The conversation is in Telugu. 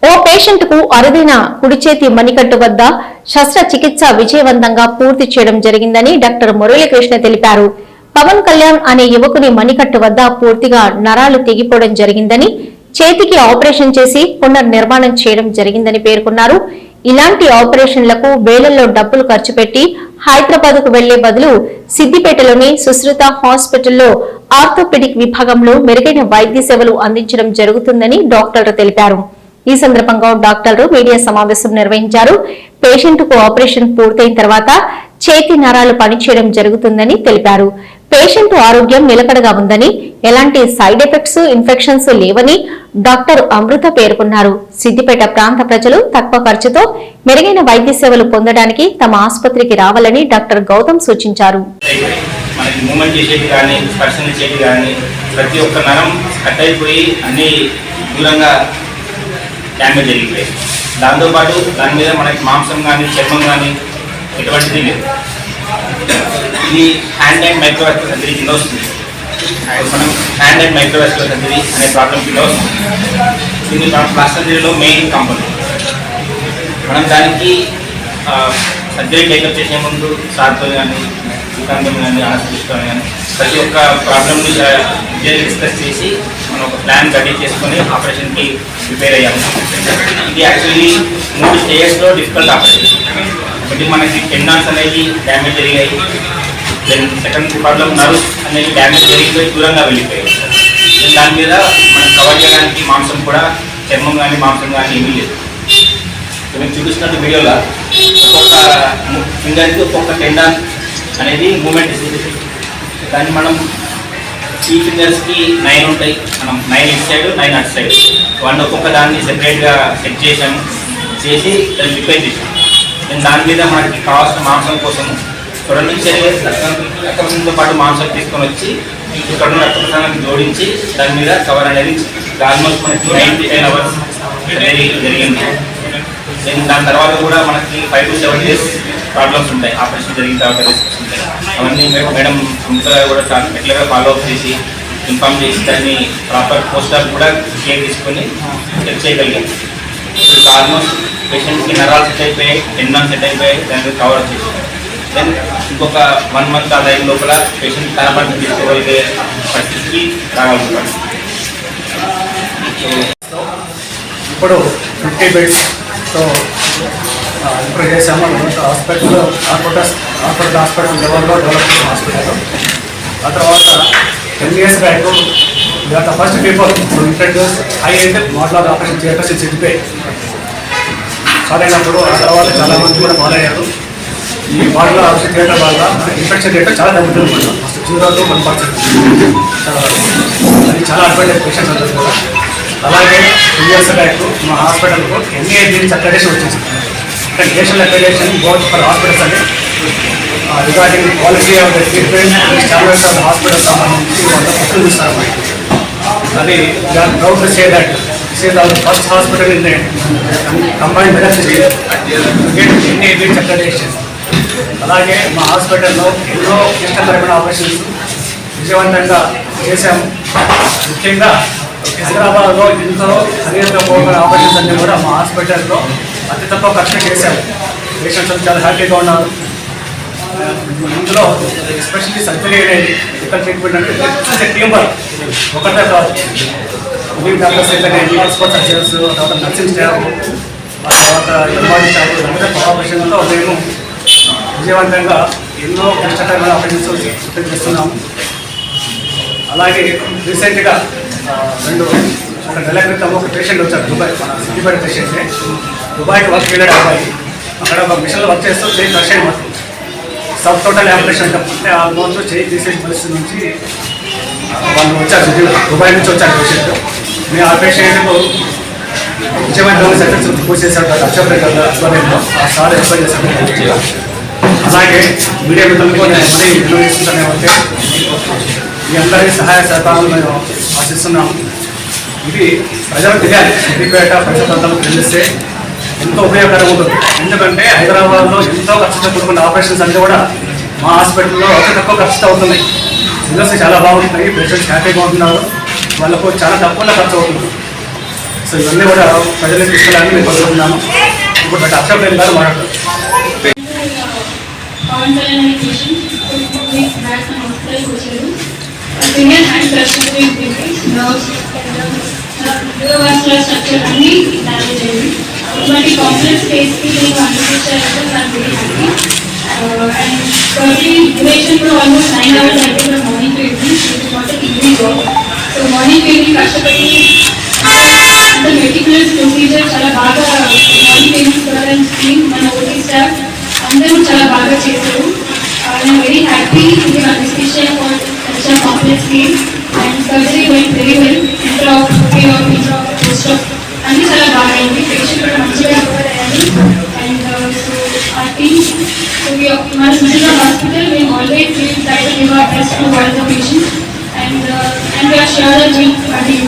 ఓ పేషెంట్ కు అరుదైన కుడి చేతి మణికట్టు వద్ద శస్త్రచికిత్స విజయవంతంగా పూర్తి చేయడం జరిగిందని డాక్టర్ మురళీకృష్ణ తెలిపారు. పవన్ కళ్యాణ్ అనే యువకుని మణికట్టు వద్ద పూర్తిగా నరాలు తెగిపోవడం జరిగిందని, చేతికి ఆపరేషన్ చేసి పునర్నిర్మాణం చేయడం జరిగిందని పేర్కొన్నారు. ఇలాంటి ఆపరేషన్లకు వేలల్లో డబ్బులు ఖర్చు పెట్టి హైదరాబాద్ కు వెళ్లే బదులు సిద్దిపేటలోని సుశ్రుత హాస్పిటల్లో ఆర్థోపెడిక్ విభాగంలో మెరుగైన వైద్య సేవలు అందించడం జరుగుతుందని డాక్టర్లు తెలిపారు. ఈ సందర్భంగా డాక్టర్లు మీడియా సమావేశం నిర్వహించారు. పేషెంట్ కు ఆపరేషన్ పూర్తయిన తర్వాత చేతి నరాలు పనిచేయడం జరుగుతుందని తెలిపారు. పేషెంట్ ఆరోగ్యం నిలకడగా ఉందని, ఎలాంటి సైడ్ ఎఫెక్ట్స్, ఇన్ఫెక్షన్స్ లేవని డాక్టర్ అమృత పేర్కొన్నారు. సిద్దిపేట ప్రాంత ప్రజలు తక్కువ ఖర్చుతో మెరుగైన వైద్య సేవలు పొందడానికి తమ ఆసుపత్రికి రావాలని డాక్టర్ గౌతమ్ సూచించారు. డ్యామేజ్ జరిగిపోయాయి. దాంతోపాటు దాని మీద మనకి మాంసం కానీ చర్మం కానీ ఎటువంటిది లేదు. ఇది హ్యాండ్ అండ్ మైక్రోవాస్కులర్ సర్జరీ కింద వస్తుంది. మనం హ్యాండ్ అండ్ మైక్రోవాస్కులర్ సర్జరీ అనే ప్రాబ్లం కింద వస్తుంది. ఇది ప్లాస్టిక్ సర్జరీలో మెయిన్ కాంపోనెంట్. మనం దానికి సర్జరీ టేకప్ చేసే ముందు సార్తో కానీ శ్రీకాంతం కానీ ఆస్పిస్తో కానీ ప్రతి ఒక్క ప్రాబ్లమ్ని డిస్కస్ చేసి మనం ఒక ప్లాన్ రెడీ చేసుకొని ఆపరేషన్కి ప్రిపేర్ అయ్యాము. ఇది యాక్చువల్లీ 3 స్టేజెస్లో డిఫికల్ట్ ఆపరేషన్. ఒకటి మనకి టెండాన్స్ అనేది డ్యామేజ్ జరిగాయి. దెన్ సెకండ్ ప్రాబ్లం నర్వ్స్ అనేది డ్యామేజ్ జరిగిపోయి దూరంగా వెళ్ళిపోయాయి. దాని మీద మనం కవర్ చేయడానికి మాంసం కూడా చర్మం కానీ మాంసం కానీ ఏమీ లేదు. మీకు చూపిస్తున్నట్టు వీడియోలో ఒక్కొక్క ఫింగర్కి ఒక్కొక్క టెండాన్ అనేది మూమెంట్ ఇస్తుంది. దాన్ని మనం ఈ ఫింగర్స్కి 9 ఉంటాయి. మనం 9 ఇటు సైడ్ 9 అటు సైడ్ 1 ఒక్కొక్క దాన్ని సెపరేట్గా సెట్ చేసాము. చేసి దాన్ని రిపేర్ చేసాము. నేను దాని మీద మనకి కావాల్సిన మాంసం కోసం ఇక్కడ నుంచి రక్తంతో పాటు మాంసం తీసుకొని వచ్చి ఇక్కడ ఉన్న రక్తప్రసాదానికి జోడించి దాని మీద కవర్ అనేది ఆల్మోస్ట్ మనకి 99 hours అనేది జరిగింది. దాని తర్వాత కూడా మనకి 5 to 7 days ప్రాబ్లమ్స్ ఉంటాయి. ఆపరేషన్ జరిగిన తర్వాత రిస్క్స్ ఉంటాయి. అవన్నీ మేడం అంతా కూడా చాలా రెగ్యులర్గా ఫాలో అప్ చేసి ఇన్ఫార్మ్ చేసి దాన్ని ప్రాపర్ పోస్టర్ కూడా కేర్ తీసుకొని చెక్ చేయగలిగాం. ఇప్పుడు ఆల్మోస్ట్ పేషెంట్కి నరాలు సెట్ అయిపోయాయి, టెండాన్ సెట్ అయిపోయాయి, దాన్ని కవర్ చేసి దెన్ ఇంకొక 1 month ఆ టైం లోపల పేషెంట్ థెరపీ తీసుకోగలిగే పరిస్థితికి రాగలుగుతాం. సో ఇప్పుడు 50 బెడ్స్తో ఇంప్రూవ్ చేసాము. హాస్పిటల్లో ఆర్కోట్ హాస్పిటల్ లెవెల్లో డెవలప్ చేసిన హాస్పిటల్. ఆ తర్వాత 10 years back first people introduce హై అంటే model operation theatres Siddipet start అయినప్పుడు ఆ తర్వాత చాలామంది కూడా మొదలయ్యారు. ఈ మోడల్ ఆపరేషన్ థియేటర్ వల్ల ఇన్ఫెక్షన్ రేట్ చాలా తగ్గుతుంది. ఫస్ట్ 0 to 1% అది చాలా అడ్వాంటేజ్ పేషెంట్స్ అందరూ కూడా. అలాగే 2 years బ్యాక్ మా హాస్పిటల్కు NABH అక్రెడిటేషన్ వచ్చింది. అంటే national accreditation board for hospitals అని regarding quality of the treatment standards of hospital సంబంధించి వాళ్ళు పుస్తకం ఇస్తారు. అది proud to say that this is our first hospital in combined medicine NABH accreditation. అలాగే మా హాస్పిటల్లో ఎన్నో క్లిష్టకరమైన ఆపరేషన్స్ విజయవంతంగా చేశాము. ముఖ్యంగా హైదరాబాద్లో ఎంతో ఖరీదుగా పోగొన్న ఆపరేషన్స్ అన్నీ కూడా మా హాస్పిటల్లో అతి తక్కువ ఖర్చు చేశాము. పేషెంట్స్ చాలా హ్యాపీగా ఉన్నారు. ఇందులో ఎస్పెషల్లీ సర్జరీ అనేది ఎక్కడ ట్రీట్మెంట్ అంటే టీమ్ వర్క్ ఒకటే కాదు. లీవ్ డాక్టర్స్ అయితే ఎక్స్పర్ట్ సర్జన్స్, తర్వాత నర్సింగ్ స్టాఫ్, తర్వాత ఎంఆర్డీ స్టాఫ్ అందరూ కోఆపరేషన్తో మేము విజయవంతంగా ఎన్నో కష్టకరమైన ఆపరేషన్స్ పూర్తి చేస్తున్నాము. అలాగే రీసెంట్గా 1 నెల క్రితం ఒక పేషెంట్ వచ్చారు దుబాయ్, మన సిద్దిపేట పేషెంట్నే. దుబాయ్కి వర్క్ వెళ్ళాడు అబ్బాయి. అక్కడ ఒక మిషన్లో వర్క్ చేస్తూ చేయి కష్టం మొత్తం సబ్ టోటల్ ఆపరేషన్ అంటే ఆల్మోస్ట్ చేయి తీసేసిన పరిస్థితి నుంచి వాళ్ళు వచ్చారు. దుబాయ్ నుంచి వచ్చారు పేషెంట్. మేము ఆ పేషెంట్కు విజయవంతంగా సర్జరీ పూర్తి చేశారు. అక్షబ్లో ఆ సార్ ఎక్స్ప్లెయిన్ చేశారు. అలాగే మీడియా మిత్రులకు నేను మళ్ళీ నిర్వహిస్తుంటానే ఉంటే మీ అందరి సహాయ సహకారాలు మేము ఆశిస్తున్నాము. ఇది ప్రజలకు తెలియాలి. సిద్దిపేట ప్రజల ప్రాంతాలకు తెలిస్తే ఎంతో ఉపయోగకరంగా ఉంటుంది. ఎందుకంటే హైదరాబాద్లో ఎంతో ఖర్చుతో కూడుకున్న ఆపరేషన్స్ అన్నీ కూడా మా హాస్పిటల్లో అతి తక్కువ ఖర్చుతో అవుతున్నాయి. రిజల్ట్స్ చాలా బాగుంటున్నాయి. పేషెంట్స్ హ్యాపీగా ఉంటున్నారు. వాళ్ళకు చాలా తక్కువ ఖర్చు అవుతుంది. సో ఇవన్నీ కూడా ప్రజలకు తీసుకెళ్ళాలని మేము కోరుకుంటున్నాము. ఇప్పుడు డాక్టర్ అక్షయ్ గారు మాట్లాడతారు. పవన్ కళ్యాణ్ అనే పేషెంట్ 2 weeks బ్యాక్ మన హాస్పిటల్కి వచ్చారు. Finger hand fracture nerves neurovascular structure అన్నీ డ్యామేజ్ అయింది. ఇటువంటి కాంప్లెక్స్ కేస్కి నేను అందించారంటే నాకు వెరీ హ్యాపీ. అండ్ ప్రతి డ్యూరేషన్ కూడా ఆల్మోస్ట్ 9 hours అయితే కూడా morning to evening not easy job. So morning to evening కష్టపడి అంత మెటిక్యులస్ ప్రొసీజర్ చాలా బాగా morning to evening servant team మన ఓటీ స్టాఫ్ అందరూ చాలా బాగా చేశారు. I'm very happy to be assistant for such a complex case and surgery went very well. Intraop post op అన్నీ చాలా బాగా అయింది. పేషెంట్ కూడా మంచిగా రికవర్ అయ్యారు. అండ్ సో ఆ టీమ్ మన సుజనా హాస్పిటల్ మేము always try to give our best to all the patients and we're sure that we'll continue.